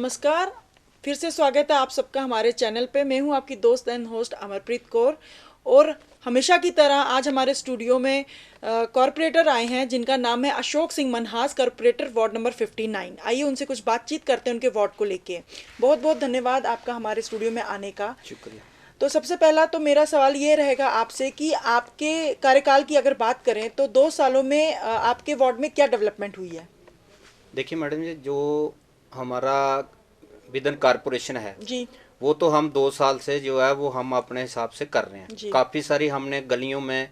नमस्कार। फिर से स्वागत है आप सबका हमारे चैनल पे। मैं हूं आपकी दोस्त एंड होस्ट अमरप्रीत कौर। और हमेशा की तरह आज हमारे स्टूडियो में कॉरपोरेटर आए हैं जिनका नाम है Ashok Singh Manhas, corporator ward number 59। आइए उनसे कुछ बातचीत करते हैं उनके वार्ड को लेके। बहुत बहुत धन्यवाद आपका हमारे स्टूडियो में आने का। शुक्रिया। तो सबसे पहला तो मेरा सवाल ये रहेगा आपसे कि आपके कार्यकाल की अगर बात करें तो 2 सालों में आपके वार्ड में क्या डेवलपमेंट हुई है? देखिए मैडम जी, जो हमारा विदन कारपोरेशन है जी वो तो हम 2 साल से जो है वो हम अपने हिसाब से कर रहे हैं। जी। काफ़ी सारी हमने गलियों में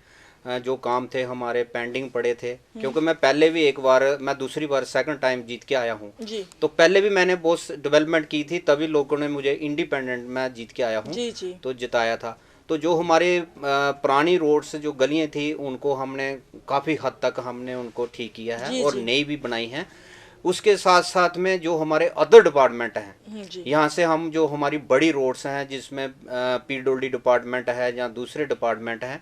जो काम थे हमारे पेंडिंग पड़े थे, क्योंकि मैं पहले भी एक बार, मैं दूसरी बार सेकंड टाइम जीत के आया हूँ। जी तो पहले भी मैंने बहुत डेवलपमेंट की थी, तभी लोगों ने मुझे इंडिपेंडेंट मैं जीत के आया हूँ जी जी तो जिताया था। तो जो हमारे पुरानी रोड्स जो गलियाँ थी उनको हमने काफ़ी हद तक हमने उनको ठीक किया है जी और जी। नई भी बनाई हैं। उसके साथ साथ में जो हमारे अदर डिपार्टमेंट हैं, जी यहाँ से हम जो हमारी बड़ी रोड्स हैं जिसमें पीडब्ल्यूडी डिपार्टमेंट है या दूसरे डिपार्टमेंट हैं,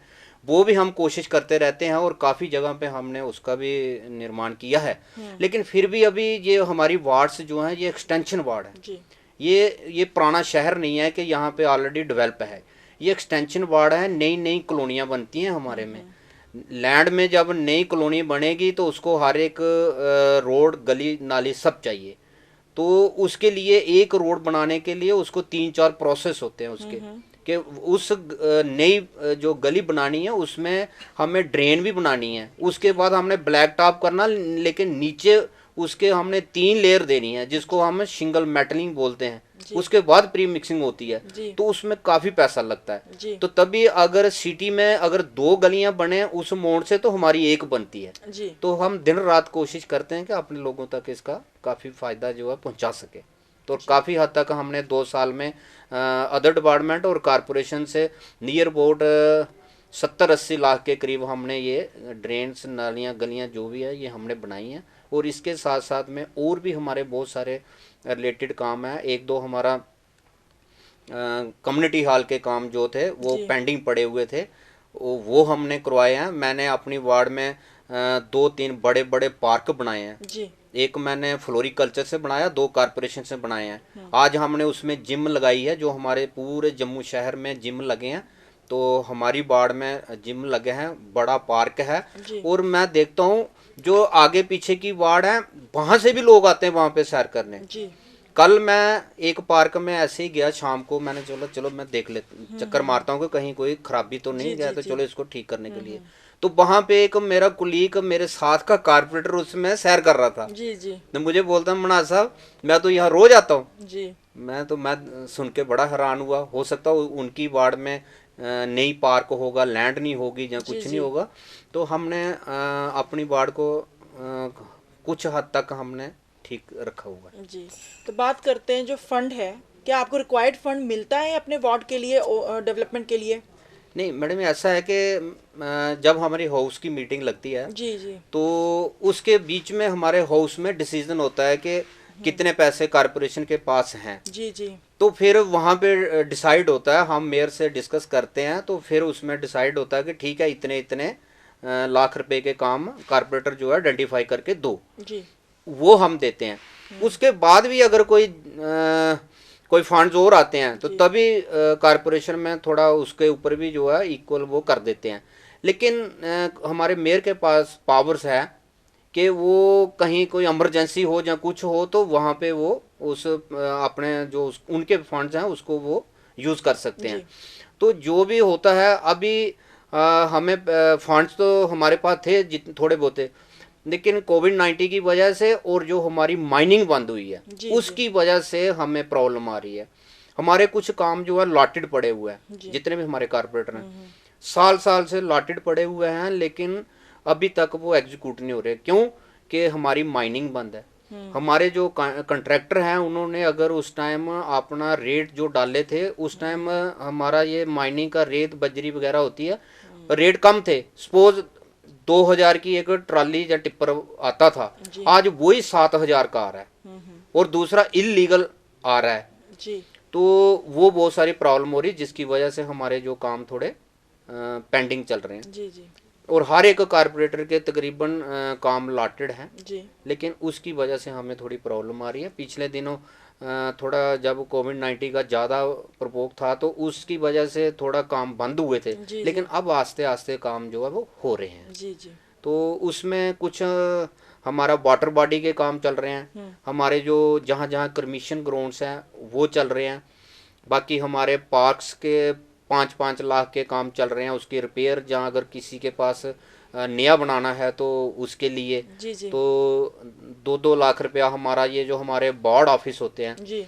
वो भी हम कोशिश करते रहते हैं और काफ़ी जगह पे हमने उसका भी निर्माण किया है। लेकिन फिर भी अभी ये हमारी वार्ड्स जो हैं ये एक्सटेंशन वार्ड है। जी ये पुराना शहर नहीं है कि यहाँ पे ऑलरेडी डेवलप है। ये एक्सटेंशन वार्ड है, नई नई कॉलोनियाँ बनती हैं हमारे में। लैंड में जब नई कॉलोनी बनेगी तो उसको हर एक रोड गली नाली सब चाहिए। तो उसके लिए एक रोड बनाने के लिए उसको 3-4 प्रोसेस होते हैं उसके, कि उस नई जो गली बनानी है उसमें हमें ड्रेन भी बनानी है। उसके बाद हमने ब्लैक टॉप करना, लेकिन नीचे उसके हमने 3 लेयर देनी है जिसको हम सिंगल मेटलिंग बोलते हैं। जी उसके बाद प्री मिक्सिंग होती है। जी तो उसमें काफ़ी पैसा लगता है। जी तो तभी अगर सिटी में अगर 2 गलियां बने उस मोड़ से तो हमारी एक बनती है। जी तो हम दिन रात कोशिश करते हैं कि अपने लोगों तक इसका काफ़ी फ़ायदा जो है पहुंचा सके। तो काफ़ी हद तक हमने 2 साल में अदर डिपार्टमेंट और कारपोरेशन से नियर अबाउट 70-80 लाख के करीब हमने ये ड्रेन्स नालियाँ गलियाँ जो भी है ये हमने बनाई हैं। और इसके साथ साथ में और भी हमारे बहुत सारे रिलेटेड काम है। एक दो हमारा कम्युनिटी हॉल के काम जो थे वो जी पेंडिंग पड़े हुए थे, वो हमने करवाए हैं। मैंने अपनी वार्ड में 2-3 बड़े बड़े पार्क बनाए हैं। जी एक मैंने फ्लोरिकल्चर से बनाया, 2 कारपोरेशन से बनाए हैं। आज हमने उसमें जिम लगाई है, जो हमारे पूरे जम्मू शहर में जिम लगे हैं। तो हमारी वार्ड में जिम लगे हैं, बड़ा पार्क है। जी और मैं देखता हूँ जो आगे पीछे की वार्ड है वहाँ से भी लोग आते हैं वहाँ पे सैर करने। जी कल मैं एक पार्क में ऐसे ही गया शाम को, मैंने चलो चलो मैं देख ले चक्कर मारता हूँ कि कहीं कोई खराबी तो जी नहीं गया, जी तो जी। चलो इसको ठीक करने के लिए। तो वहां पे एक मेरा कुलीग मेरे साथ का कारपोरेटर उसमें सैर कर रहा था। जी जी तो मुझे बोलता मना साहब, मैं तो यहाँ रोज आता हूँ। जी मैं सुन के बड़ा हैरान हुआ। हो सकता है उनकी वार्ड में नई पार्क होगा, लैंड नहीं होगी या जी कुछ नहीं जी होगा। तो हमने अपनी वार्ड को कुछ हद तक हमने ठीक रखा हुआ है। जी। तो बात करते हैं जो फंड है, क्या आपको रिक्वायर्ड फंड मिलता है अपने वार्ड के लिए, डेवलपमेंट के लिए? नहीं मैडम, ऐसा है कि जब हमारी हाउस की मीटिंग लगती है जी जी तो उसके बीच में हमारे हाउस में डिसीजन होता है कि कितने पैसे कारपोरेशन के पास हैं। जी जी तो फिर वहाँ पे डिसाइड होता है, हम मेयर से डिस्कस करते हैं तो फिर उसमें डिसाइड होता है कि ठीक है इतने इतने लाख रुपए के काम कारपोरेटर जो है आइडेंटिफाई करके दो, जी वो हम देते हैं। उसके बाद भी अगर कोई फंड्स और आते हैं तो जी तभी कारपोरेशन में थोड़ा उसके ऊपर भी जो है इक्वल वो कर देते हैं। लेकिन हमारे मेयर के पास पावर्स है कि वो कहीं कोई इमरजेंसी हो या कुछ हो तो वहाँ पे वो उस अपने जो उनके फंड्स हैं उसको वो यूज़ कर सकते हैं। जी तो जो भी होता है अभी हमें फंड्स तो हमारे पास थे जितने थोड़े बहुत थे, लेकिन कोविड-19 की वजह से और जो हमारी माइनिंग बंद हुई है जी जी उसकी वजह से हमें प्रॉब्लम आ रही है। हमारे कुछ काम जो है लॉटेड पड़े हुए हैं, जी। जितने भी हमारे कारपोरेटर हैं साल साल से लॉटेड पड़े हुए हैं, लेकिन अभी तक वो एग्जीक्यूट नहीं हो रहे। क्यों? कि हमारी माइनिंग बंद है। हमारे जो कंट्रैक्टर हैं उन्होंने अगर उस टाइम अपना रेट जो डाले थे, उस टाइम हमारा ये माइनिंग का रेत बजरी वगैरह होती है, रेट कम थे। सपोज 2,000 की एक ट्राली या टिप्पर आता था, जी आज वही 7,000 का आ रहा है और दूसरा इलीगल आ रहा है। जी तो वो बहुत सारी प्रॉब्लम हो रही है जिसकी वजह से हमारे जो काम थोड़े पेंडिंग चल रहे हैं। जी जी और हर एक कारपोरेटर के तकरीबन काम लॉटेड हैं, जी लेकिन उसकी वजह से हमें थोड़ी प्रॉब्लम आ रही है। पिछले दिनों थोड़ा जब कोविड-19 का ज़्यादा प्रकोप था तो उसकी वजह से थोड़ा काम बंद हुए थे, जी लेकिन जी अब आस्ते आस्ते काम जो है वो हो रहे हैं। जी जी। तो उसमें कुछ हमारा वाटर बॉडी के काम चल रहे हैं, हमारे जो जहाँ जहाँ परमिशन ग्राउंड्स हैं वो चल रहे हैं। बाकी हमारे पार्क्स के 5-5 लाख के काम चल रहे हैं, उसकी रिपेयर जहाँ अगर किसी के पास नया बनाना है तो उसके लिए जी जी तो 2-2 लाख रुपया हमारा ये जो हमारे बोर्ड ऑफिस होते हैं, जी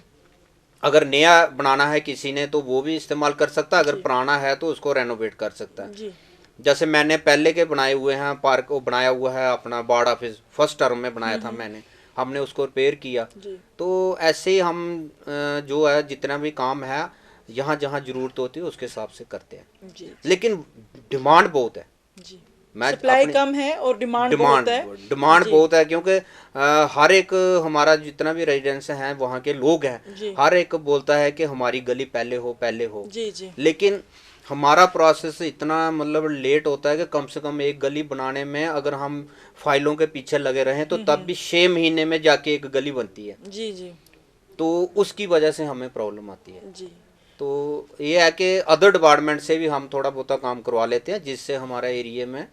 अगर नया बनाना है किसी ने तो वो भी इस्तेमाल कर सकता है, अगर जी पुराना है तो उसको रेनोवेट कर सकता है। जी जैसे मैंने पहले के बनाए हुए हैं पार्क, वो बनाया हुआ है अपना बोर्ड ऑफिस, फर्स्ट टर्म में बनाया था मैंने, हमने उसको रिपेयर किया। जी तो ऐसे ही हम जो है जितना भी काम है यहाँ जहाँ ज़रूरत होती है उसके हिसाब से करते हैं, जी लेकिन डिमांड बहुत है। जी। मैं सप्लाई अपनी कम है और डिमांड डिमांड बहुत है। डिमांड जी बहुत है, क्योंकि हर एक हमारा जितना भी रेजिडेंस हैं वहाँ के लोग हैं, जी हर एक बोलता है कि हमारी गली पहले हो पहले हो। जी जी लेकिन हमारा प्रोसेस इतना मतलब लेट होता है कि कम से कम एक गली बनाने में अगर हम फाइलों के पीछे लगे रहें तो तब भी 6 महीने में जाके एक गली बनती है। जी जी तो उसकी वजह से हमें प्रॉब्लम आती है। जी तो ये है कि अदर डिपार्टमेंट से भी हम थोड़ा बहुत काम करवा लेते हैं, जिससे हमारा एरिया में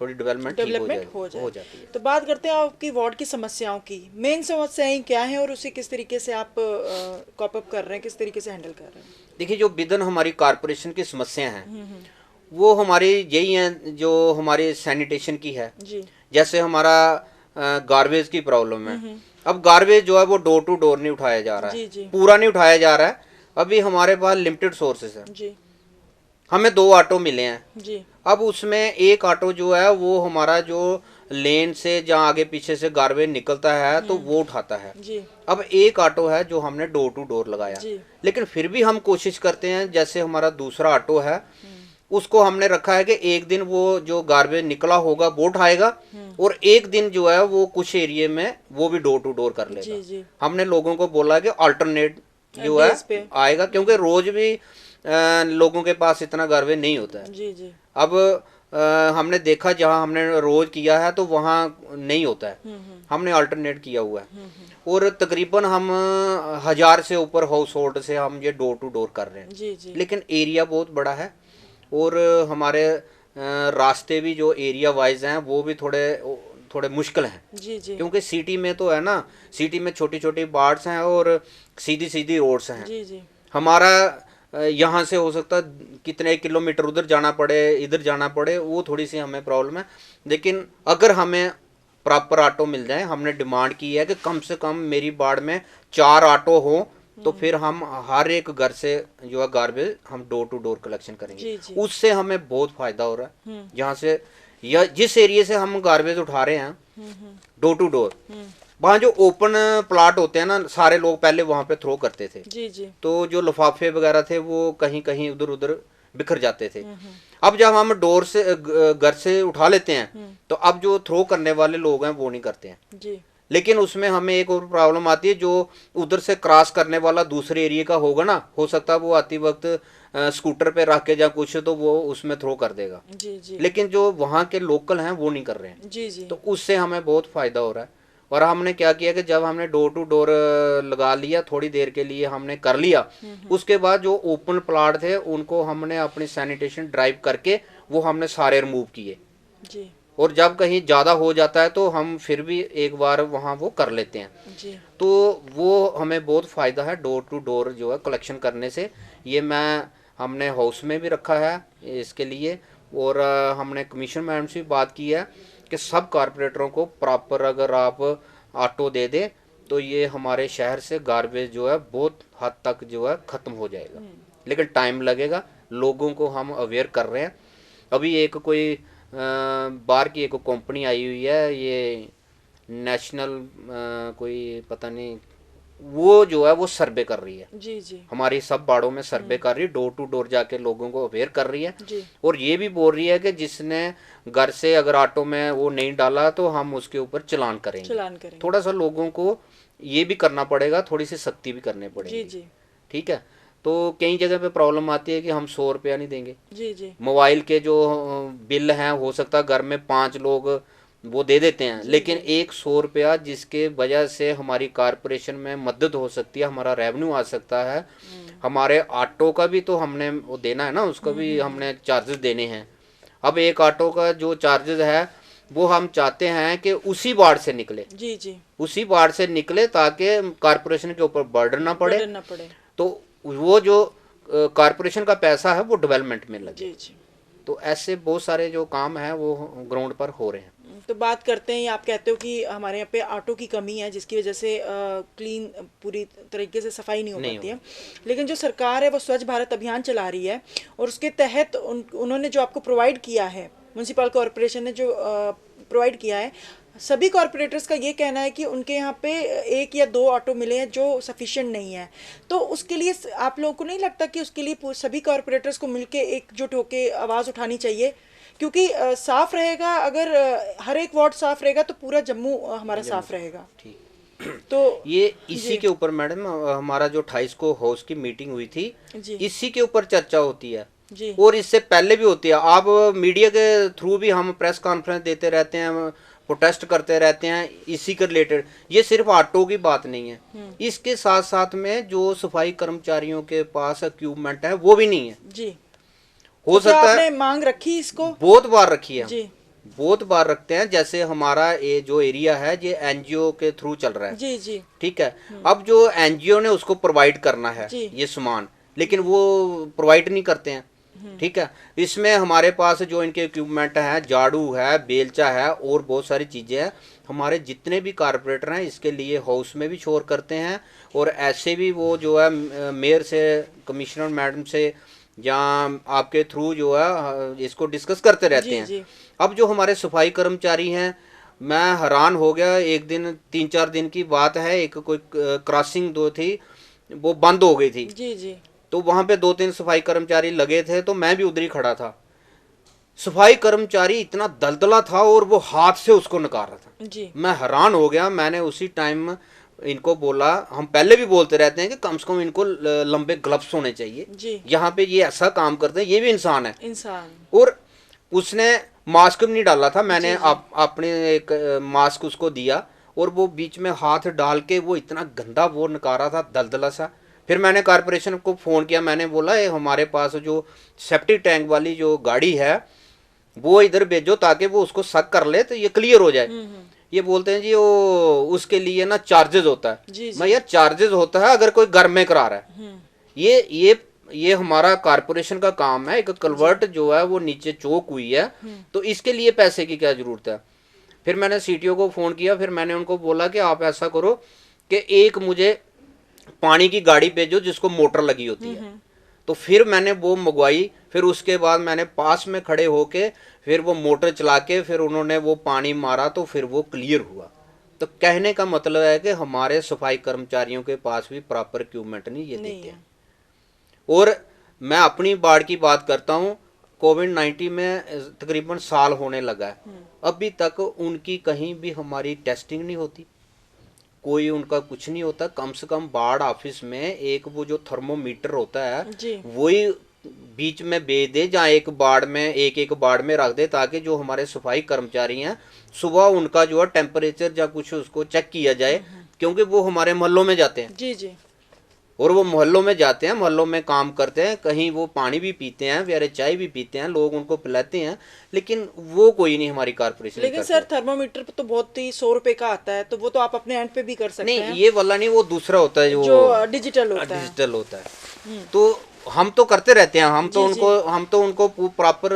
थोड़ी डेवलपमेंट ठीक डेवलपमेंट हो हो जाए। जाती है। तो बात करते हैं आपकी वार्ड की समस्याओं की। मेन समस्याएं क्या हैं और उसे किस तरीके से आप कॉप अप कर रहे हैं, किस तरीके से हैंडल कर रहे हैं? देखिए, जो विदन हमारी कारपोरेशन की समस्या हैं वो हमारी यही हैं जो हमारी सैनिटेशन की है। जी जैसे हमारा गार्बेज की प्रॉब्लम है। अब गार्बेज जो है वो डोर टू डोर नहीं उठाया जा रहा है, जी जी पूरा नहीं उठाया जा रहा है। अभी हमारे पास लिमिटेड सोर्सेस है, जी हमें 2 ऑटो मिले हैं। जी अब उसमें एक ऑटो जो है वो हमारा जो लेन से जहाँ आगे पीछे से गार्बेज निकलता है तो वो उठाता है। जी अब एक ऑटो है जो हमने डोर टू डोर लगाया, जी लेकिन फिर भी हम कोशिश करते हैं, जैसे हमारा दूसरा ऑटो है उसको हमने रखा है कि एक दिन वो जो गार्बेज निकला होगा वो उठाएगा और एक दिन जो है वो कुछ एरिया में वो भी डोर टू डोर कर जी लेगा। जी हमने लोगों को बोला कि अल्टरनेट जो है डेज पे। आएगा, क्योंकि रोज भी लोगों के पास इतना गार्बेज नहीं होता है। जी जी अब हमने देखा जहाँ हमने रोज किया है तो वहाँ नहीं होता है, हमने अल्टरनेट किया हुआ है और तकरीबन हम 1000 से ऊपर हाउस होल्ड से हम ये डोर टू डोर कर रहे हैं। जी जी लेकिन एरिया बहुत बड़ा है और हमारे रास्ते भी जो एरिया वाइज हैं वो भी थोड़े थोड़े मुश्किल हैं, जी जी क्योंकि सिटी में तो है ना, सिटी में छोटी छोटी बार्ड्स हैं और सीधी सीधी रोड्स हैं। जी जी हमारा यहाँ से हो सकता है कितने किलोमीटर उधर जाना पड़े इधर जाना पड़े, वो थोड़ी सी हमें प्रॉब्लम है। लेकिन अगर हमें प्रॉपर ऑटो मिल जाए, हमने डिमांड की है कि कम से कम मेरी वार्ड में 4 ऑटो हो, तो फिर हम हर एक घर से जो है गार्बेज हम डोर टू डोर कलेक्शन करेंगे। जी जी उससे हमें बहुत फायदा हो रहा है। जहाँ से या जिस एरिया से हम गार्बेज उठा रहे हैं डोर टू डोर, वहाँ जो ओपन प्लाट होते हैं ना, सारे लोग पहले वहाँ पे थ्रो करते थे, जी जी तो जो लिफाफे वगैरह थे वो कहीं कहीं उधर उधर बिखर जाते थे। अब जब हम डोर से घर से उठा लेते हैं तो अब जो थ्रो करने वाले लोग हैं वो नहीं करते हैं। जी लेकिन उसमें हमें एक और प्रॉब्लम आती है, जो उधर से क्रॉस करने वाला दूसरे एरिया का होगा ना, हो सकता है वो आती वक्त स्कूटर पे रख के या कुछ तो वो उसमें थ्रो कर देगा, जी जी लेकिन जो वहाँ के लोकल हैं वो नहीं कर रहे हैं। जी जी तो उससे हमें बहुत फायदा हो रहा है। और हमने क्या किया कि जब हमने डोर टू डोर लगा लिया, थोड़ी देर के लिए हमने कर लिया, उसके बाद जो ओपन प्लाट थे उनको हमने अपनी सैनिटेशन ड्राइव करके वो हमने सारे रिमूव किए। जी और जब कहीं ज़्यादा हो जाता है तो हम फिर भी एक बार वहाँ वो कर लेते हैं। जी तो वो हमें बहुत फ़ायदा है डोर टू डोर जो है कलेक्शन करने से। ये हमने हाउस में भी रखा है इसके लिए, और हमने कमीशन मैडम से भी बात की है कि सब कारपोरेटरों को प्रॉपर अगर आप ऑटो दे दें तो ये हमारे शहर से गार्बेज जो है बहुत हद तक जो है ख़त्म हो जाएगा। लेकिन टाइम लगेगा, लोगों को हम अवेयर कर रहे हैं। अभी एक कोई बाहर की एक कंपनी आई हुई है, ये नेशनल कोई पता नहीं, वो जो है वो सर्वे कर रही है, जी जी हमारी सब बाड़ों में सर्वे कर रही है, डोर टू डोर जाके लोगों को अवेयर कर रही है। जी और ये भी बोल रही है कि जिसने घर से अगर ऑटो में वो नहीं डाला तो हम उसके ऊपर चलान करेंगे। चलान करेंगे। थोड़ा सा लोगों को ये भी करना पड़ेगा, थोड़ी सी सख्ती भी करनी जी पड़ेगी। जी ठीक है। तो कई जगह पे प्रॉब्लम आती है कि हम 100 रुपया नहीं देंगे। जी जी मोबाइल के जो बिल हैं, हो सकता है घर में 5 लोग वो दे देते हैं, लेकिन 100 रुपया जिसके वजह से हमारी कारपोरेशन में मदद हो सकती है, हमारा रेवेन्यू आ सकता है, हमारे ऑटो का भी तो हमने वो देना है ना, उसका भी हमने चार्जेस देने हैं। अब एक ऑटो का जो चार्जेस है वो हम चाहते हैं कि उसी वार्ड से निकले, जी जी, उसी वार्ड से निकले ताकि कारपोरेशन के ऊपर बर्डन ना पड़े, बर्डन ना पड़े। तो वो जो कारपोरेशन का पैसा है वो डेवलपमेंट में लगे। जी जी। तो ऐसे बहुत सारे जो काम है वो ग्राउंड पर हो रहे हैं। तो बात करते हैं, आप कहते हो कि हमारे यहाँ पे ऑटो की कमी है जिसकी वजह से क्लीन पूरी तरीके से सफाई नहीं हो पाती है, लेकिन जो सरकार है वो स्वच्छ भारत अभियान चला रही है और उसके तहत उन्होंने जो आपको प्रोवाइड किया है, म्यूनसिपल कॉरपोरेशन ने जो प्रोवाइड किया है, सभी कॉरपोरेटर्स का ये कहना है कि उनके यहाँ पे 1 या 2 ऑटो मिले हैं जो सफिशिएंट नहीं है। तो उसके लिए आप लोगों को नहीं लगता कि उसके लिए सभी कॉरपोरेटर्स को मिलके एकजुट होकर आवाज़ उठानी चाहिए? क्योंकि साफ रहेगा, अगर हर एक वार्ड साफ रहेगा तो पूरा जम्मू हमारा साफ रहेगा। ठीक। तो ये इसी के ऊपर मैडम हमारा जो 28 को हाउस की मीटिंग हुई थी, इसी के ऊपर चर्चा होती है जी। और इससे पहले भी होती है। आप मीडिया के थ्रू भी हम प्रेस कॉन्फ्रेंस देते रहते हैं, प्रोटेस्ट करते रहते हैं इसी के रिलेटेड। ये सिर्फ ऑटो की बात नहीं है, इसके साथ साथ में जो सफाई कर्मचारियों के पास इक्विपमेंट है वो भी नहीं है जी। हो तो क्या सकता है। आपने मांग रखी इसको? बहुत बार रखी है जी। बहुत बार रखते हैं। जैसे हमारा ये जो एरिया है ये एनजीओ के थ्रू चल रहा है, जी जी। ठीक है। अब जो एनजीओ ने उसको प्रोवाइड करना है ये सामान, लेकिन वो प्रोवाइड नहीं करते हैं, ठीक है। इसमें हमारे पास जो इनके इक्विपमेंट हैं, झाड़ू है, बेलचा है और बहुत सारी चीज़ें हैं। हमारे जितने भी कारपोरेटर हैं इसके लिए हाउस में भी शोर करते हैं और ऐसे भी वो जो है मेयर से, कमिश्नर मैडम से या आपके थ्रू जो है इसको डिस्कस करते रहते हैं। जी। अब जो हमारे सफाई कर्मचारी हैं, मैं हैरान हो गया। एक दिन 3-4 दिन की बात है, एक कोई क्रॉसिंग दो थी वो बंद हो गई थी, जी जी। तो वहां पे 2-3 सफाई कर्मचारी लगे थे, तो मैं भी उधर ही खड़ा था। सफाई कर्मचारी इतना दलदला था और वो हाथ से उसको निकाल रहा था जी। मैं हैरान हो गया। मैंने उसी टाइम इनको बोला, हम पहले भी बोलते रहते हैं कि कम से कम इनको लंबे ग्लव्स होने चाहिए जी। यहाँ पे ये ऐसा काम करते हैं, ये भी इंसान है। इंसान। और उसने मास्क भी नहीं डाला था, मैंने अपने एक मास्क उसको दिया और वो बीच में हाथ डाल के वो इतना गंदा वो निकाला था, दलदला सा। फिर मैंने कारपोरेशन को फ़ोन किया, मैंने बोला ये हमारे पास जो सेप्टिक टैंक वाली जो गाड़ी है वो इधर भेजो ताकि वो उसको सक कर ले तो ये क्लियर हो जाए। ये बोलते हैं जी वो उसके लिए ना चार्जेस होता है। जी। मैं यार चार्जेस होता है अगर कोई घर में करा रहा है। ये हमारा कारपोरेशन का काम है। एक कलवर्ट जो है वो नीचे चौक हुई है तो इसके लिए पैसे की क्या जरूरत है। फिर मैंने सीटीओ को फ़ोन किया, फिर मैंने उनको बोला कि आप ऐसा करो कि एक मुझे पानी की गाड़ी भेजो जिसको मोटर लगी होती है। तो फिर मैंने वो मंगवाई, फिर उसके बाद मैंने पास में खड़े होके फिर वो मोटर चला के फिर उन्होंने वो पानी मारा तो फिर वो क्लियर हुआ। तो कहने का मतलब है कि हमारे सफाई कर्मचारियों के पास भी प्रॉपर इक्विपमेंट नहीं ये देते हैं। और मैं अपनी वार्ड की बात करता हूँ, कोविड-19 में तकरीबन साल होने लगा है, अभी तक उनकी कहीं भी हमारी टेस्टिंग नहीं होती, कोई उनका कुछ नहीं होता। कम से कम वार्ड ऑफिस में एक वो जो थर्मोमीटर होता है वही बीच में भेज दे, जहाँ एक वार्ड में एक वार्ड में रख दे ताकि जो हमारे सफाई कर्मचारी हैं सुबह उनका जो है टेम्परेचर या कुछ उसको चेक किया जाए, क्योंकि वो हमारे मोहल्लों में जाते हैं। जी जी। और वो मोहल्लों में जाते हैं, मोहल्लों में काम करते हैं, कहीं वो पानी भी पीते हैं, वेरे चाय भी पीते हैं, लोग उनको पिलाते हैं, लेकिन वो कोई नहीं हमारी कारपोरेशन। लेकिन सर थर्मोमीटर तो बहुत ही 100 रुपए का आता है, तो वो तो आप अपने एंड पे भी कर सकते हैं। नहीं, ये वाला नहीं, वो दूसरा होता है जो डिजिटल होता है। तो हम तो करते रहते हैं, हम तो उनको प्रॉपर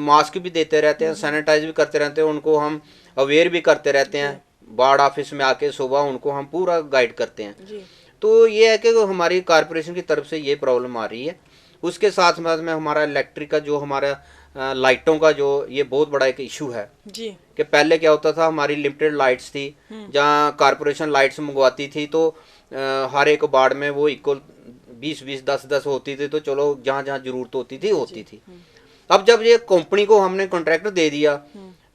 मास्क भी देते रहते हैं, सैनिटाइज भी करते रहते हैं, उनको हम अवेयर भी करते रहते हैं। वार्ड ऑफिस में आके सुबह उनको हम पूरा गाइड करते हैं। तो ये है कि हमारी कारपोरेशन की तरफ से ये प्रॉब्लम आ रही है। उसके साथ साथ में हमारा इलेक्ट्रिक का जो हमारा लाइटों का जो ये बहुत बड़ा एक इशू है जी। कि पहले क्या होता था, हमारी लिमिटेड लाइट्स थी, जहाँ कारपोरेशन लाइट्स मंगवाती थी तो हर एक वार्ड में वो इक्वल 20-20, 10-10 होती थी, तो चलो जहाँ जहाँ जरूरत होती थी। अब जब ये कंपनी को हमने कॉन्ट्रैक्ट दे दिया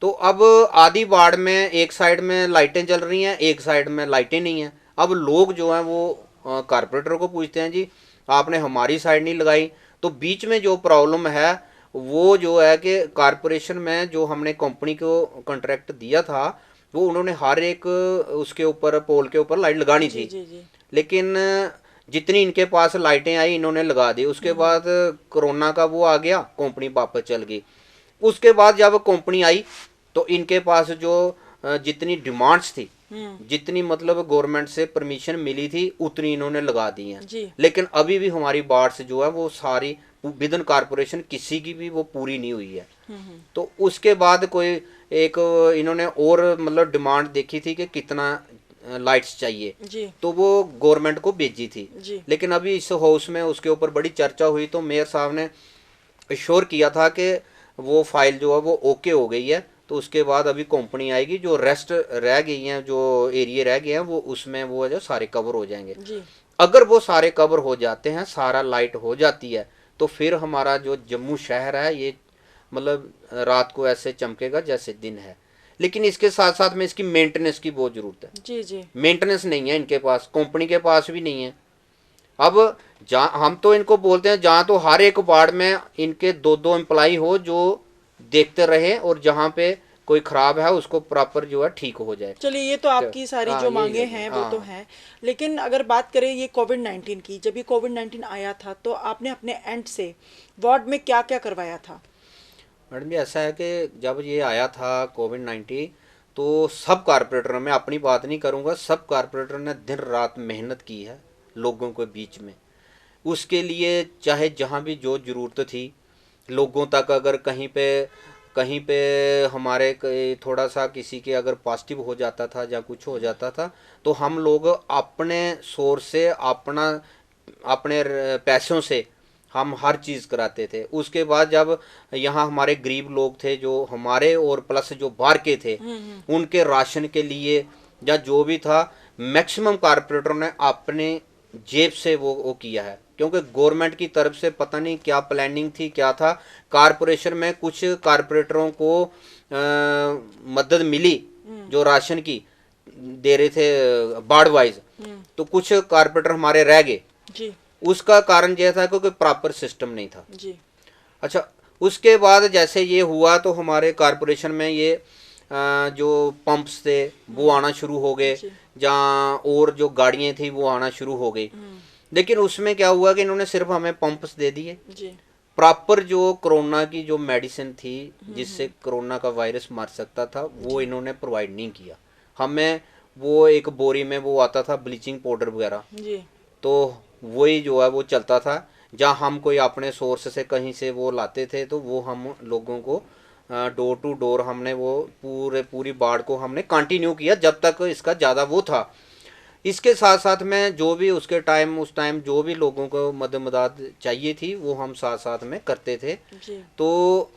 तो अब आधी वार्ड में एक साइड में लाइटें जल रही हैं, एक साइड में लाइटें नहीं हैं। अब लोग जो हैं वो कारपोरेटर को पूछते हैं जी आपने हमारी साइड नहीं लगाई। तो बीच में जो प्रॉब्लम है वो जो है कि कारपोरेशन में जो हमने कंपनी को कॉन्ट्रैक्ट दिया था, वो उन्होंने हर एक उसके ऊपर पोल के ऊपर लाइट लगानी जी थी। जी जी। लेकिन जितनी इनके पास लाइटें आई इन्होंने लगा दी। उसके बाद कोरोना का वो आ गया, कंपनी वापस चल गई। उसके बाद जब कंपनी आई तो इनके पास जो जितनी डिमांड्स थी, जितनी मतलब गवर्नमेंट से परमिशन मिली थी, उतनी इन्होंने लगा दी हैं। जी। लेकिन अभी भी हमारी बार्स जो है वो सारी विदन कारपोरेशन किसी की भी वो पूरी नहीं हुई है। तो उसके बाद कोई एक इन्होंने और मतलब डिमांड देखी थी कि कितना लाइट्स चाहिए, जी तो वो गवर्नमेंट को भेजी थी। जी। लेकिन अभी इस हाउस में उसके ऊपर बड़ी चर्चा हुई, तो मेयर साहब ने श्योर किया था कि वो फाइल जो है वो ओके हो गई है। तो उसके बाद अभी कंपनी आएगी, जो रेस्ट रह गई हैं, जो एरिया रह गए हैं, वो उसमें वो जो सारे कवर हो जाएंगे। जी। अगर वो सारे कवर हो जाते हैं, सारा लाइट हो जाती है, तो फिर हमारा जो जम्मू शहर है ये मतलब रात को ऐसे चमकेगा जैसे दिन है। लेकिन इसके साथ साथ में इसकी मेंटेनेंस की बहुत ज़रूरत है। जी जी। मेंटेनेंस नहीं है इनके पास, कंपनी के पास भी नहीं है। अब जहाँ हम तो इनको बोलते हैं, जहाँ तो हर एक वार्ड में इनके दो दो एम्प्लाई हो जो देखते रहे, और जहाँ पे कोई खराब है उसको प्रॉपर जो है ठीक हो जाए। चलिए, ये तो आपकी सारी हाँ, जो यही मांगे है। हैं वो तो हाँ। हैं। लेकिन अगर बात करें ये कोविड-19 की, जब ये कोविड-19 आया था तो आपने अपने एंड से वार्ड में क्या क्या करवाया था? मैडम जी ऐसा है कि जब ये आया था कोविड-19, तो सब कारपोरेटर, मैं अपनी बात नहीं करूँगा, सब कारपोरेटर ने दिन रात मेहनत की है लोगों के बीच में। उसके लिए चाहे जहाँ भी जो ज़रूरत थी लोगों तक, अगर कहीं पे हमारे थोड़ा सा किसी के अगर पॉजिटिव हो जाता था या कुछ हो जाता था, तो हम लोग अपने सोर्स से अपने पैसों से हम हर चीज़ कराते थे। उसके बाद जब यहाँ हमारे गरीब लोग थे जो हमारे, और प्लस जो बाहर के थे, उनके राशन के लिए या जो भी था, मैक्सिमम कारपोरेटरों ने अपने जेब से वो किया है। क्योंकि गवर्नमेंट की तरफ से पता नहीं क्या प्लानिंग थी, क्या था, कारपोरेशन में कुछ कारपोरेटरों को मदद मिली जो राशन की दे रहे थे बाढ़ वाइज, तो कुछ कारपोरेटर हमारे रह गए। जी उसका कारण यह था क्योंकि प्रॉपर सिस्टम नहीं था। जी। अच्छा, उसके बाद जैसे ये हुआ तो हमारे कारपोरेशन में ये जो पंप्स थे वो आना शुरू हो गए, जी। जहाँ और जो गाड़ियाँ थी वो आना शुरू हो गई। लेकिन उसमें क्या हुआ कि इन्होंने सिर्फ हमें पंप्स दे दिए। जी प्रॉपर जो कोरोना की जो मेडिसिन थी जिससे कोरोना का वायरस मार सकता था, वो इन्होंने प्रोवाइड नहीं किया हमें। वो एक बोरी में वो आता था ब्लीचिंग पाउडर वगैरह, जी। तो वही जो है वो चलता था। जहाँ हम कोई अपने सोर्स से कहीं से वो लाते थे, तो वो हम लोगों को डोर टू डोर हमने वो पूरी बाढ़ को हमने कंटिन्यू किया जब तक इसका ज़्यादा वो था। इसके साथ साथ में जो भी उसके टाइम उस टाइम जो भी लोगों को मदद चाहिए थी वो हम साथ साथ में करते थे। जी तो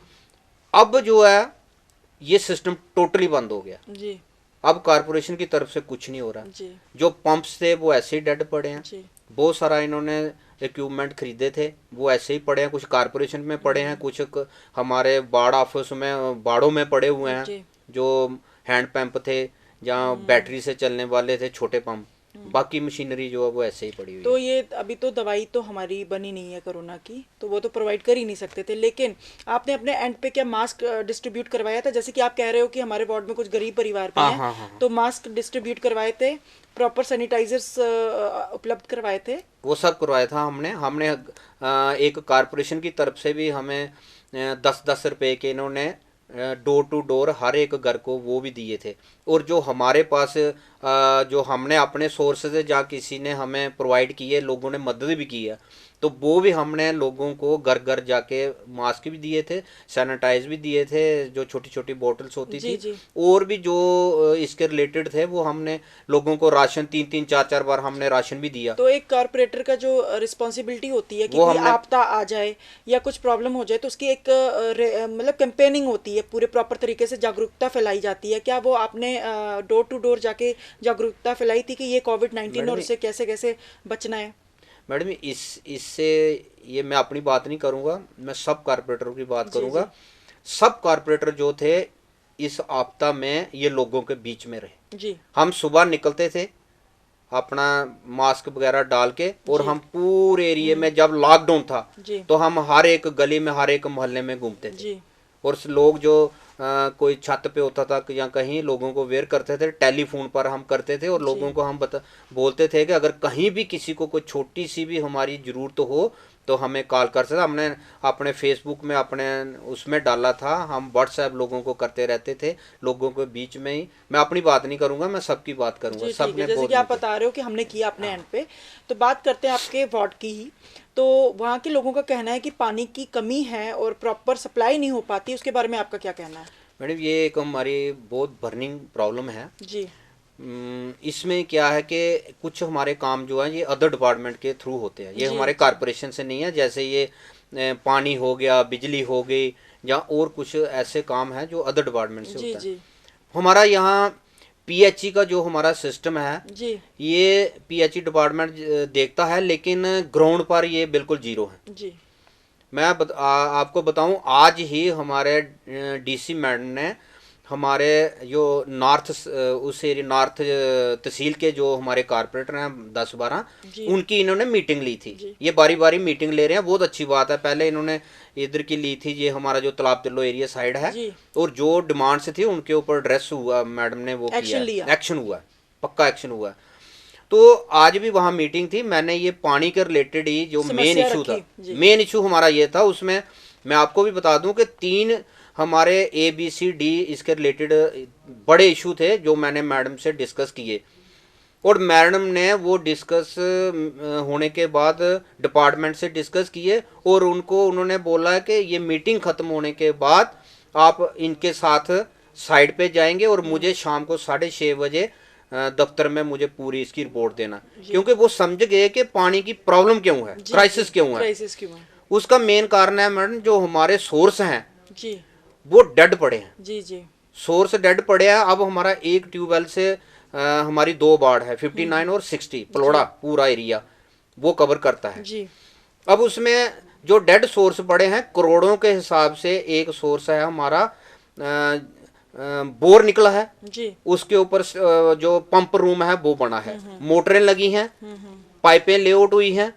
अब जो है ये सिस्टम टोटली बंद हो गया। जी अब कारपोरेशन की तरफ से कुछ नहीं हो रहा। जी जो पंप्स थे वो ऐसे ही डेड पड़े हैं। जी। बहुत सारा इन्होंने इक्विपमेंट खरीदे थे वो ऐसे ही पड़े हैं, कुछ कारपोरेशन में पड़े हैं, कुछ हमारे बाढ़ ऑफिस में बाड़ों में पड़े हुए हैं। जी। जो हैंड पंप थे, जहाँ बैटरी से चलने वाले थे छोटे पंप, बाकी मशीनरी जो है वो ऐसे ही पड़ी हुई तो है। ये अभी तो दवाई तो हमारी बनी नहीं है कोरोना की, तो वो तो प्रोवाइड कर ही नहीं सकते थे। लेकिन आपने अपने एंड पे क्या मास्क डिस्ट्रीब्यूट करवाया था? जैसे कि आप कह रहे हो कि हमारे वार्ड में कुछ गरीब परिवार भी हाँ, हैं, हाँ, हाँ। तो मास्क डिस्ट्रीब्यूट करवाए थे, प्रॉपर सैनिटाइजर्स उपलब्ध करवाए थे। वो सब करवाया था हमने हमने एक कारपोरेशन की तरफ से भी हमें 10-10 रुपए के इन्होंने डोर टू डोर हर एक घर को वो भी दिए थे। और जो हमारे पास जो हमने अपने सोर्स से जहाँ किसी ने हमें प्रोवाइड किए, लोगों ने मदद भी की है, तो वो भी हमने लोगों को घर घर जाके मास्क भी दिए थे, सैनिटाइज भी दिए थे, जो छोटी छोटी बोतल्स होती जी थी, जी। और भी जो इसके रिलेटेड थे वो हमने लोगों को राशन 3-3 4-4 बार हमने राशन भी दिया। तो एक कारपोरेटर का जो रिस्पॉन्सिबिलिटी होती है कि वो कोई हमने आपदा आ जाए या कुछ प्रॉब्लम हो जाए, तो उसकी एक मतलब कैंपेनिंग होती है, पूरे प्रॉपर तरीके से जागरूकता फैलाई जाती है। क्या वो आपने डोर टू डोर जाके जागरूकता फैलाई थी कि ये कोविड-19 और मैडम उससे कैसे कैसे बचना है? मैडम इससे ये मैं अपनी बात नहीं करूंगा, मैं सब कारपोरेटरों की बात जी करूंगा। जी सब कारपोरेटर जो थे इस आपदा में ये लोगों के बीच में रहे। जी। हम सुबह निकलते थे, अपना मास्क वगैरह डाल के, और हम पूरे एरिया में, जब लॉकडाउन था जी तो हम हर एक गली में, हर एक मोहल्ले में घूमते थे। जी और लोग जो कोई छत पे होता था या कहीं, लोगों को अवेयर करते थे, टेलीफोन पर हम करते थे, और लोगों को हम बोलते थे कि अगर कहीं भी किसी को कोई छोटी सी भी हमारी ज़रूरत हो तो हमें कॉल कर सकते। हमने अपने फेसबुक में, अपने उसमें डाला था, हम व्हाट्सएप लोगों को करते रहते थे, लोगों के बीच में ही। मैं अपनी बात नहीं करूंगा, मैं सबकी बात करूंगा। जी, सब ठीक है। ने जैसे बहुत कि आप मिलकर- बता रहे हो कि हमने किया अपने एंड पे, तो बात करते हैं आपके वार्ड की ही। तो वहाँ के लोगों का कहना है कि पानी की कमी है और प्रॉपर सप्लाई नहीं हो पाती, उसके बारे में आपका क्या कहना है? मैडम, ये एक हमारी बहुत बर्निंग प्रॉब्लम है। जी इसमें क्या है कि कुछ हमारे काम जो है ये अदर डिपार्टमेंट के थ्रू होते हैं, ये जी हमारे कारपोरेशन से नहीं है। जैसे ये पानी हो गया, बिजली हो गई, या और कुछ ऐसे काम हैं जो अदर डिपार्टमेंट से जी होता है। जी हमारा यहाँ पीएचई का जो हमारा सिस्टम है, जी ये पीएचई डिपार्टमेंट देखता है, लेकिन ग्राउंड पर ये बिल्कुल जीरो है। जी मैं आपको बताऊं, आज ही हमारे डीसी मैडम ने हमारे जो नॉर्थ, उस एरिया नॉर्थ तहसील के जो हमारे कारपोरेटर हैं 10-12, जी उनकी इन्होंने मीटिंग ली थी। जी ये बारी बारी मीटिंग ले रहे हैं, बहुत अच्छी बात है। पहले इन्होंने इधर की ली थी, ये हमारा जो तालाब तिल्लो एरिया साइड है, जी और जो डिमांड्स थी उनके ऊपर एड्रेस हुआ, मैडम ने वो एक्शन किया, लिया। एक्शन हुआ, पक्का एक्शन हुआ। तो आज भी वहाँ मीटिंग थी, मैंने ये पानी के रिलेटेड ही जो मेन समस्या इशू था, रखी। जी मेन इशू हमारा ये था। उसमें मैं आपको भी बता दूं कि 3 हमारे ABCD इसके रिलेटेड बड़े इशू थे जो मैंने मैडम से डिस्कस किए, और मैडम ने वो डिस्कस होने के बाद डिपार्टमेंट से डिस्कस किए, और उन्होंने बोला कि ये मीटिंग ख़त्म होने के बाद आप इनके साथ साइड पे जाएंगे, और मुझे शाम को 6:30 बजे दफ्तर में मुझे पूरी इसकी रिपोर्ट देना, क्योंकि वो समझ गए कि पानी की प्रॉब्लम क्यों है, जी क्राइसिस क्यों है। क्राइसिस क्यों है? उसका मेन कारण है मैडम, जो हमारे सोर्स हैं जी वो डेड पड़े हैं, जी जी सोर्स डेड पड़े हैं। अब हमारा एक ट्यूबवेल से हमारी 2 वार्ड है, 59 और 60, पलोड़ा पूरा एरिया वो कवर करता है। जी अब उसमें जो डेड सोर्स पड़े हैं, करोड़ों के हिसाब से एक सोर्स है हमारा, बोर निकला है, जी उसके ऊपर जो पंप रूम है वो बना है, मोटरें लगी हैं, पाइपें लेआउट हुई हैं,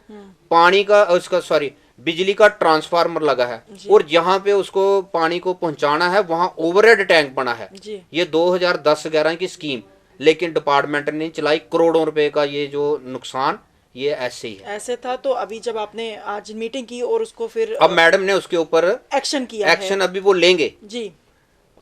पानी का उसका सॉरी बिजली का ट्रांसफार्मर लगा है, और जहाँ पे उसको पानी को पहुंचाना है वहाँ ओवरहेड टैंक बना है। जी ये 2010-11 की स्कीम, लेकिन डिपार्टमेंट ने चलाई। करोड़ों रुपए का ये जो नुकसान, ये ऐसे ही है। ऐसे था। तो अभी जब आपने आज मीटिंग की और उसको फिर अब मैडम ने उसके ऊपर एक्शन किया है। एक्शन अभी वो लेंगे। जी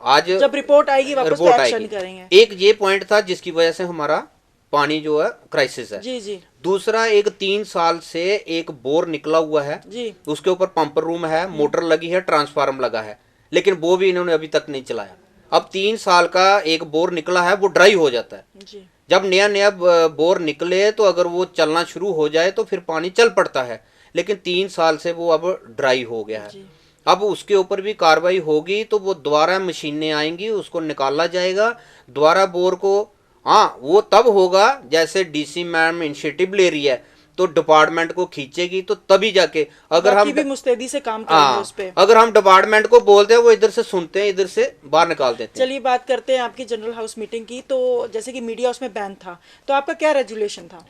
आज जब रिपोर्ट आएगी वापस तो रिपोर्ट एक्शन आएगी। करेंगे। एक ये पॉइंट था जिसकी वजह से हमारा पानी जो है क्राइसिस है। जी जी दूसरा, एक 3 साल से एक बोर निकला हुआ है, जी उसके ऊपर पंप रूम है, मोटर लगी है, ट्रांसफार्मर लगा है, लेकिन वो भी इन्होंने अभी तक नहीं चलाया। अब 3 साल का एक बोर निकला है, वो ड्राई हो जाता है। जी जब नया नया बोर निकले तो अगर वो चलना शुरू हो जाए तो फिर पानी चल पड़ता है, लेकिन 3 साल से वो अब ड्राई हो गया है। जी अब उसके ऊपर भी कार्रवाई होगी, तो वो दोबारा मशीनें आएंगी, उसको निकाला जाएगा दोबारा बोर को। हाँ, वो तब होगा जैसे डीसी मैम इनिशिएटिव ले रही है, तो डिपार्टमेंट को खींचेगी, तो तभी जाके अगर बाकी हम भी मुस्तैदी से काम करेंगे उस पे। अगर हम डिपार्टमेंट को बोलते हैं, वो इधर से सुनते हैं, इधर से बाहर निकाल देते हैं। चलिए बात करते हैं आपकी जनरल हाउस मीटिंग की। तो जैसे कि मीडिया उसमें बैन था, तो आपका क्या रेजुलेशन था?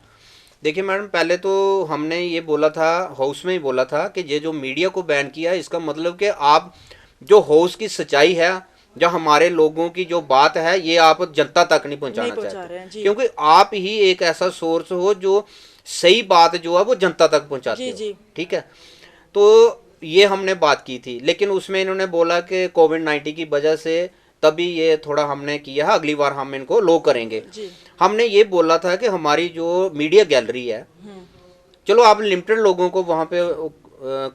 देखिए मैडम, पहले तो हमने ये बोला था, हाउस में ही बोला था कि ये जो मीडिया को बैन किया, इसका मतलब कि आप जो हाउस की सच्चाई है, जो हमारे लोगों की जो बात है, ये आप जनता तक नहीं पहुंचाना नहीं पहुंचा चाहते, रहे हैं, जी। क्योंकि आप ही एक ऐसा सोर्स हो जो सही बात जो है वो जनता तक पहुंचाते जी हो। जी ठीक है, तो ये हमने बात की थी, लेकिन उसमें इन्होंने बोला कि कोविड-19 की वजह से तभी ये थोड़ा हमने किया है, अगली बार हम इनको लो करेंगे। जी हमने ये बोला था कि हमारी जो मीडिया गैलरी है, चलो आप लिमिटेड लोगों को वहाँ पे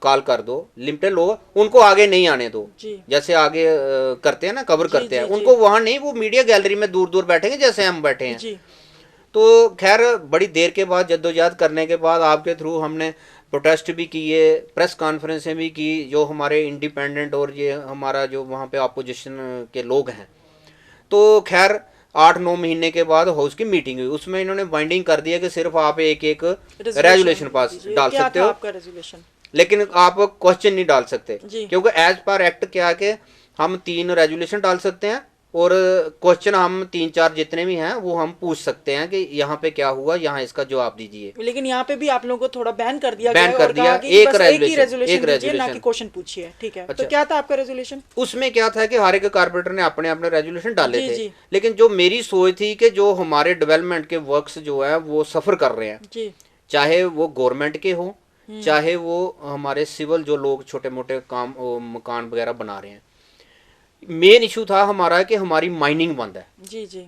कॉल कर दो, लिमिटेड लोग, उनको आगे नहीं आने दो। जी जैसे आगे करते हैं ना, कवर करते हैं, जी, उनको वहाँ नहीं, वो मीडिया गैलरी में दूर दूर बैठेंगे जैसे हम बैठे हैं। जी तो खैर, बड़ी देर के बाद जद्दोजहद करने के बाद आपके थ्रू हमने प्रोटेस्ट भी किए, प्रेस कॉन्फ्रेंसें भी की, जो हमारे इंडिपेंडेंट और ये हमारा जो वहाँ पे अपोजिशन के लोग हैं। तो खैर 8-9 महीने के बाद हाउस की मीटिंग हुई, उसमें इन्होंने बाइंडिंग कर दिया कि सिर्फ आप एक एक रेजुलेशन पास दीजिए। डाल क्या सकते था हो, आपका रेजुलेशन? लेकिन आप क्वेश्चन नहीं डाल सकते, जी। क्योंकि एज पर एक्ट क्या है कि हम 3 रेजुलेशन डाल सकते हैं, और क्वेश्चन हम 3-4 जितने भी हैं वो हम पूछ सकते हैं कि यहाँ पे क्या हुआ, यहाँ इसका जवाब दीजिए। लेकिन यहाँ पे भी आप लोगों को थोड़ा बैन कर दिया बैन गया है कर और दिया, कहा कि एक बस एक ही रेजोल्यूशन, रेजोल्यूशन एक दीजिए, ना कि रेजोल्यूशन। क्वेश्चन पूछिए। ठीक है, अच्छा, तो क्या था आपका रेजोल्यूशन? उसमें क्या था कि हर एक कारपोरेटर ने अपने अपने रेजोल्यूशन डाले जी थे। जी लेकिन जो मेरी सोच थी कि जो हमारे डेवलपमेंट के वर्क्स जो है वो सफ़र कर रहे हैं, जी। चाहे वो गवर्नमेंट के हो, चाहे वो हमारे सिविल जो लोग छोटे मोटे काम मकान वगैरह बना रहे हैं, मेन इशू था हमारा कि हमारी माइनिंग बंद है। जी जी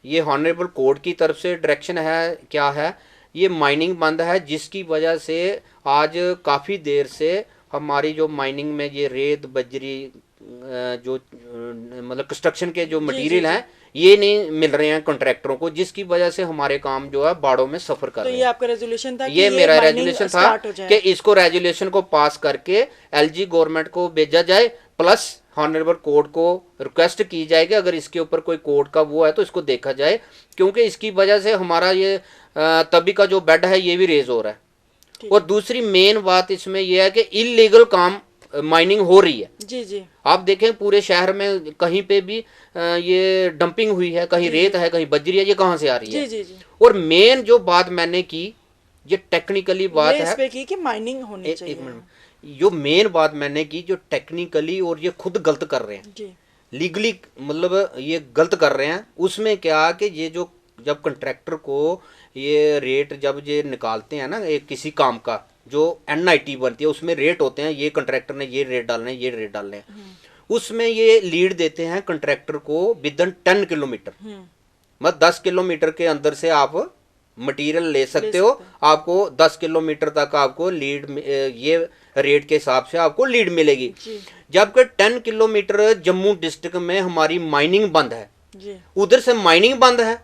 ये हॉनरेबल कोर्ट की तरफ से डायरेक्शन है, क्या है, ये माइनिंग बंद है, जिसकी वजह से आज काफ़ी देर से हमारी जो माइनिंग में ये रेत बजरी जो मतलब कंस्ट्रक्शन के जो जी जी मटेरियल जी। हैं ये नहीं मिल रहे हैं कॉन्ट्रैक्टरों को, जिसकी वजह से हमारे काम जो है बाड़ों में सफ़र कर तो रहे ये हैं। आपका रेजोल्यूशन था कि ये ये मेरा माइनिंग रेजोल्यूशन था स्टार्ट हो कि जाए। इसको रेजोल्यूशन को पास करके एलजी गवर्नमेंट को भेजा जाए, प्लस हॉनरेबल कोर्ट को रिक्वेस्ट की जाए कि अगर इसके ऊपर कोई कोर्ट का वो है तो इसको देखा जाए, क्योंकि इसकी वजह से हमारा ये तभी का जो बेड है ये भी रेज हो रहा है। ठीक और है। दूसरी मेन बात इसमें यह है कि इलीगल काम माइनिंग हो रही है। जी जी आप देखें पूरे शहर में कहीं पे भी ये डंपिंग हुई है, कहीं जी रेत जी है, कहीं बजरी है, ये कहाँ से आ रही जी है? जी जी। और मेन जो बात मैंने की, ये टेक्निकली बात ये इस है। पे की कि माइनिंग होनी एक चाहिए। मिनट, जो मेन बात मैंने की, जो टेक्निकली और ये खुद गलत कर रहे हैं, जी लीगली मतलब ये गलत कर रहे हैं। उसमें क्या कि ये जो जब कंट्रैक्टर को ये रेट जब ये निकालते हैं ना, एक किसी काम का जो एनआईटी बनती है उसमें रेट होते हैं, ये कंट्रैक्टर ने ये रेट डालने हैं, ये रेट डालने हैं, उसमें ये लीड देते हैं कंट्रैक्टर को विद इन 10 किलोमीटर। मतलब 10 किलोमीटर के अंदर से आप मटेरियल ले सकते हो, आपको 10 किलोमीटर तक आपको लीड ये रेट के हिसाब से आपको लीड मिलेगी। जी जबकि 10 किलोमीटर जम्मू डिस्ट्रिक्ट में हमारी माइनिंग बंद है, जी उधर से माइनिंग बंद है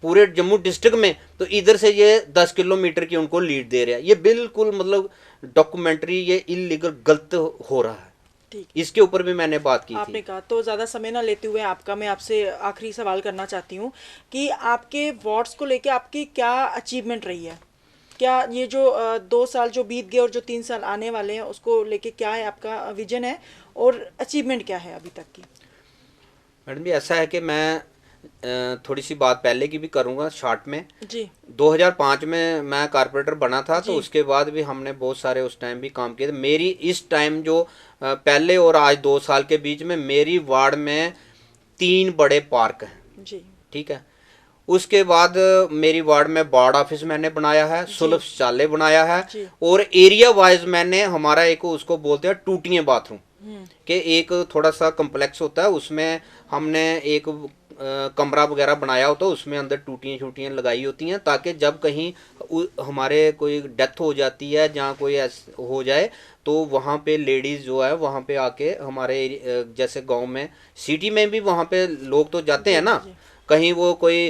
पूरे जम्मू डिस्ट्रिक्ट में, तो इधर से ये 10 किलोमीटर की उनको लीड दे रहा है। ये बिल्कुल मतलब डॉक्यूमेंट्री ये इलीगल गलत हो रहा है। ठीक। इसके ऊपर भी मैंने बात की आपने थी। कहा तो ज़्यादा समय ना लेते हुए आपका मैं आपसे आखिरी सवाल करना चाहती हूँ कि आपके वार्ड्स को लेके आपकी क्या अचीवमेंट रही है? क्या ये जो 2 साल जो बीत गए और जो 3 साल आने वाले हैं उसको लेके क्या है आपका विजन है और अचीवमेंट क्या है अभी तक की? मैडम जी ऐसा है कि मैं थोड़ी सी बात पहले की भी करूँगा शॉर्ट में। जी 2005 में मैं कारपोरेटर बना था, तो जी उसके बाद भी हमने बहुत सारे उस टाइम भी काम किए थे। मेरी इस टाइम जो पहले और आज 2 साल के बीच में मेरी वार्ड में 3 बड़े पार्क हैं। जी ठीक है। उसके बाद मेरी वार्ड में वार्ड ऑफिस मैंने बनाया है, सुलभ शौचालय बनाया है, जी और एरिया वाइज मैंने हमारा एक उसको बोलते हैं टूटियां बाथरूम के एक थोड़ा सा कम्प्लेक्स होता है, उसमें हमने एक कमरा वगैरह बनाया होता है, उसमें अंदर टूटियाँ छूटियाँ लगाई होती हैं, ताकि जब कहीं हमारे कोई डेथ हो जाती है जहाँ कोई हो जाए तो वहाँ पे लेडीज़ जो है वहाँ पे आके हमारे जैसे गांव में, सिटी में भी वहाँ पे लोग तो जाते हैं ना, कहीं वो कोई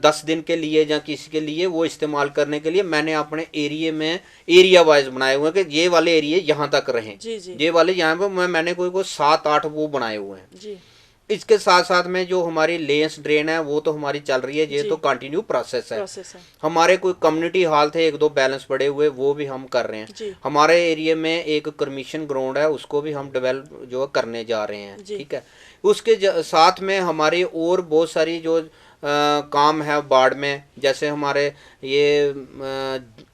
10 दिन के लिए या किसी के लिए वो इस्तेमाल करने के लिए मैंने अपने एरिया में एरिया वाइज बनाए हुए हैं कि ये वाले एरिया यहाँ तक रहें, जी जी ये वाले यहाँ पे मैंने कोई 7-8 वो बनाए हुए हैं। जी इसके साथ साथ में जो हमारी लेंस ड्रेन है वो तो हमारी चल रही है, ये जी तो कंटिन्यू प्रोसेस है। प्रोसेस है। हमारे कोई कम्युनिटी हॉल थे 1-2 बैलेंस पड़े हुए, वो भी हम कर रहे हैं। जी हमारे एरिया में एक परमिशन ग्राउंड है, उसको भी हम डेवलप जो करने जा रहे हैं। जी ठीक है। उसके साथ में हमारी और बहुत सारी जो काम है वार्ड में, जैसे हमारे ये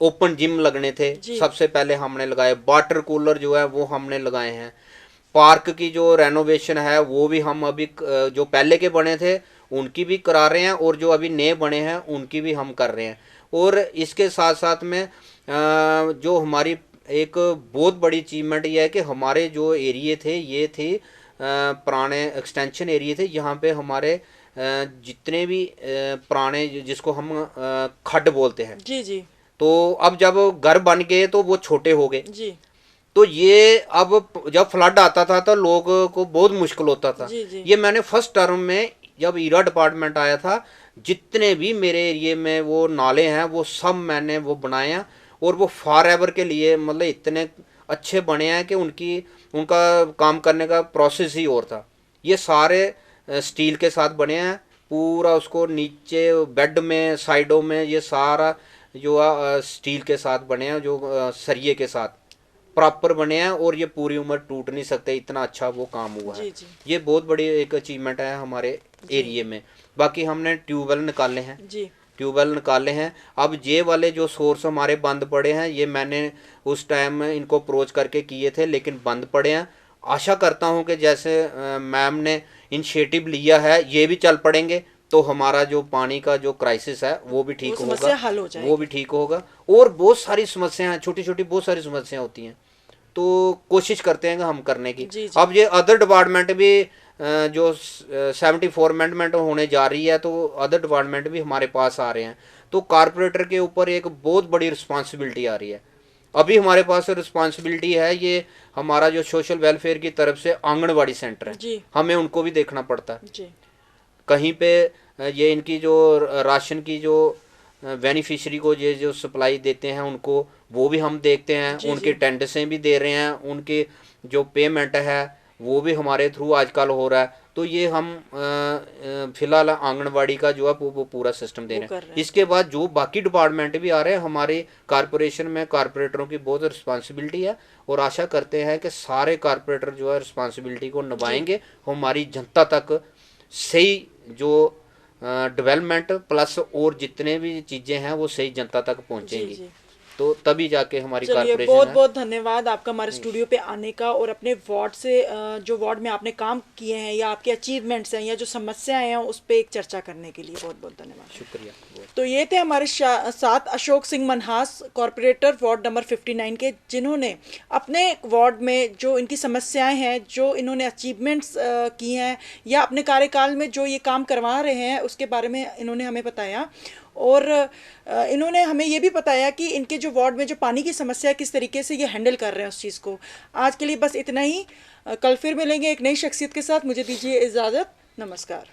ओपन जिम लगने थे, जी सबसे पहले हमने लगाए। वाटर कूलर जो है वो हमने लगाए हैं। पार्क की जो रेनोवेशन है वो भी हम अभी जो पहले के बने थे उनकी भी करा रहे हैं, और जो अभी नए बने हैं उनकी भी हम कर रहे हैं। और इसके साथ साथ में जो हमारी एक बहुत बड़ी अचीवमेंट ये है कि हमारे जो एरिए थे ये थे पुराने एक्सटेंशन एरिए थे, यहाँ पे हमारे जितने भी पुराने जिसको हम खड्ड बोलते हैं, जी जी तो अब जब घर बन गए तो वो छोटे हो गए। जी तो ये अब जब फ्लड आता था तो लोगों को बहुत मुश्किल होता था। जी जी ये मैंने फर्स्ट टर्म में जब ईरा डिपार्टमेंट आया था, जितने भी मेरे एरिए में वो नाले हैं वो सब मैंने वो बनाए हैं, और वो फॉर एवर के लिए मतलब इतने अच्छे बने हैं कि उनका काम करने का प्रोसेस ही और था। ये सारे स्टील के साथ बने हैं, पूरा उसको नीचे बेड में साइडों में ये सारा जो स्टील के साथ बने हैं, जो सरिये के साथ प्रॉपर बने हैं और ये पूरी उम्र टूट नहीं सकते, इतना अच्छा वो काम हुआ है। जी जी ये बहुत बड़ी एक अचीवमेंट है हमारे एरिया में। बाकी हमने ट्यूबवेल निकाले हैं, जी ट्यूबवेल निकाले हैं। अब ये वाले जो सोर्स हमारे बंद पड़े हैं, ये मैंने उस टाइम इनको अप्रोच करके किए थे लेकिन बंद पड़े हैं। आशा करता हूँ कि जैसे मैम ने इनिशिएटिव लिया है ये भी चल पड़ेंगे तो हमारा जो पानी का जो क्राइसिस है वो भी ठीक समस्या होगा, हल हो वो जाएगी। भी ठीक होगा। और बहुत सारी समस्याएं हैं, छोटी छोटी बहुत सारी समस्याएं होती हैं, तो कोशिश करते हैं कि हम करने की। जी जी अब ये अदर डिपार्टमेंट भी जो 74 अमेंडमेंट होने जा रही है तो अदर डिपार्टमेंट भी हमारे पास आ रहे हैं, तो कारपोरेटर के ऊपर एक बहुत बड़ी रिस्पॉन्सिबिलिटी आ रही है। अभी हमारे पास रिस्पॉन्सिबिलिटी है ये हमारा जो सोशल वेलफेयर की तरफ से आंगनवाड़ी सेंटर है, जी हमें उनको भी देखना पड़ता है। जी कहीं पे ये इनकी जो राशन की जो बेनिफिशरी को ये जो सप्लाई देते हैं उनको वो भी हम देखते हैं, जी उनके जी टेंडर्सें भी दे रहे हैं, उनके जो पेमेंट है वो भी हमारे थ्रू आजकल हो रहा है। तो ये हम फिलहाल आंगनवाड़ी का जो है वो पूरा सिस्टम दे वो रहे कर हैं। रहे हैं। इसके बाद जो बाकी डिपार्टमेंट भी आ रहे हैं, हमारे कारपोरेशन में कारपोरेटरों की बहुत रिस्पांसिबिलिटी है और आशा करते हैं कि सारे कारपोरेटर जो है रिस्पांसिबिलिटी को जी निभाएंगे, हमारी जनता तक सही जो डेवलपमेंट प्लस और जितने भी चीज़ें हैं वो सही जनता तक जी पहुंचेंगी, जी तो तभी जाके हमारी चलिए कारपोरेशन बहुत है। बहुत धन्यवाद आपका हमारे स्टूडियो पे आने का और अपने वार्ड से जो वार्ड में आपने काम किए हैं या आपके अचीवमेंट्स हैं या जो समस्याएं हैं उस पर एक चर्चा करने के लिए बहुत बहुत धन्यवाद। शुक्रिया बहुत। तो ये थे हमारे साथ Ashok Singh Manhas, corporator ward number 59 के, जिन्होंने अपने वार्ड में जो इनकी समस्याएं हैं, जो इन्होंने अचीवमेंट्स की हैं या अपने कार्यकाल में जो ये काम करवा रहे हैं उसके बारे में इन्होंने हमें बताया। और इन्होंने हमें ये भी बताया कि इनके जो वार्ड में जो पानी की समस्या है किस तरीके से ये हैंडल कर रहे हैं उस चीज़ को। आज के लिए बस इतना ही, कल फिर मिलेंगे एक नई शख्सियत के साथ। मुझे दीजिए इजाज़त, नमस्कार।